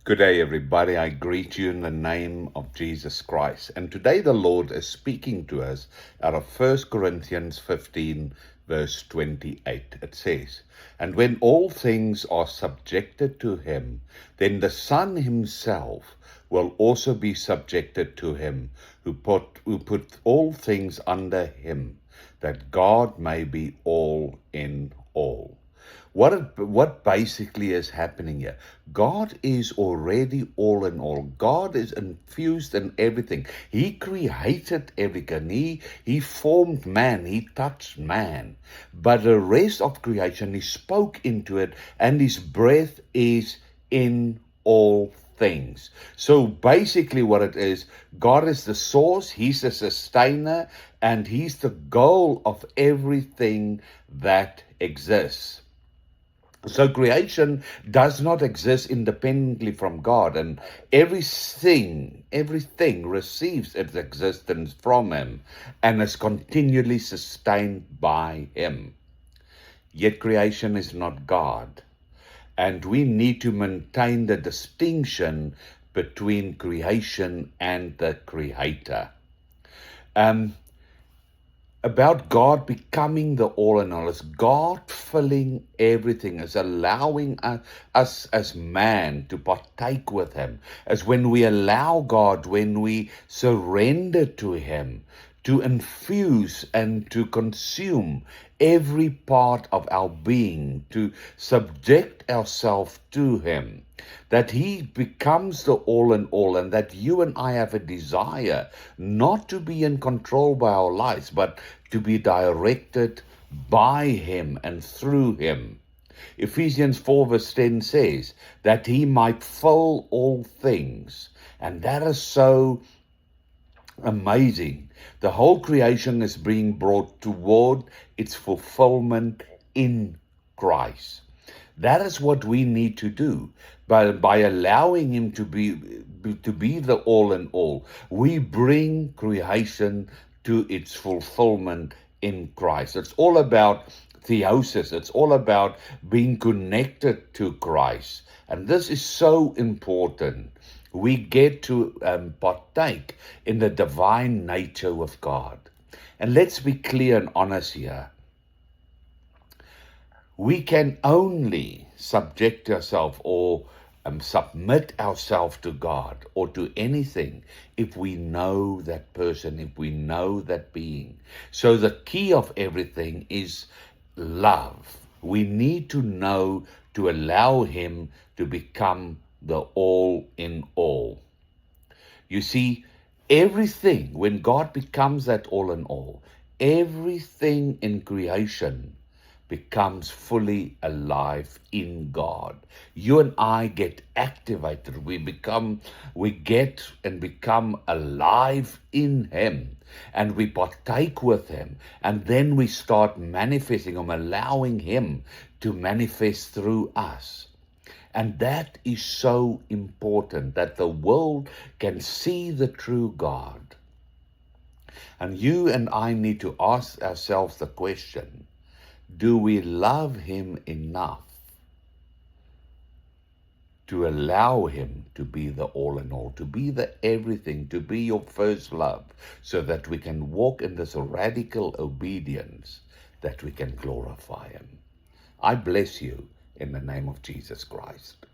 Good day, everybody. I greet you in the name of Jesus Christ. And today the Lord is speaking to us out of 1 Corinthians 15, verse 28. It says, "And when all things are subjected to him, then the Son himself will also be subjected to him, who put all things under him, that God may be all in all." What basically is happening here? God is already all in all. God is infused in everything. He created everything. He formed man. He touched man. But the rest of creation, he spoke into it, and his breath is in all things. So basically what it is, God is the source, he's the sustainer, and he's the goal of everything that exists. So creation does not exist independently from God, and everything receives its existence from him and is continually sustained by him. Yet creation is not God, and we need to maintain the distinction between creation and the Creator. About God becoming the all in all, is God filling everything, is allowing us as man to partake with him, as when we allow God, when we surrender to him, to infuse and to consume every part of our being, to subject ourselves to him, that he becomes the all in all, and that you and I have a desire not to be in control by our lives, but to be directed by him and through him. Ephesians 4 verse 10 says that he might fill all things, and that is so amazing. The whole creation is being brought toward its fulfillment in Christ. That is what we need to do. By allowing him to be the all in all, we bring creation to its fulfillment in Christ. It's all about theosis. It's all about being connected to Christ. And this is so important. We get to partake in the divine nature of God. And let's be clear and honest here. We can only subject ourselves or submit ourselves to God or to anything if we know that person, if we know that being. So the key of everything is love. We need to know to allow him to become the all in all. You see, everything, when God becomes that all in all, everything in creation becomes fully alive in God. You and I get activated. We get and become alive in him, and we partake with him, and then we start manifesting him, allowing him to manifest through us. And that is so important, that the world can see the true God. And you and I need to ask ourselves the question, do we love him enough to allow him to be the all in all, to be the everything, to be your first love, so that we can walk in this radical obedience, that we can glorify him? I bless you in the name of Jesus Christ.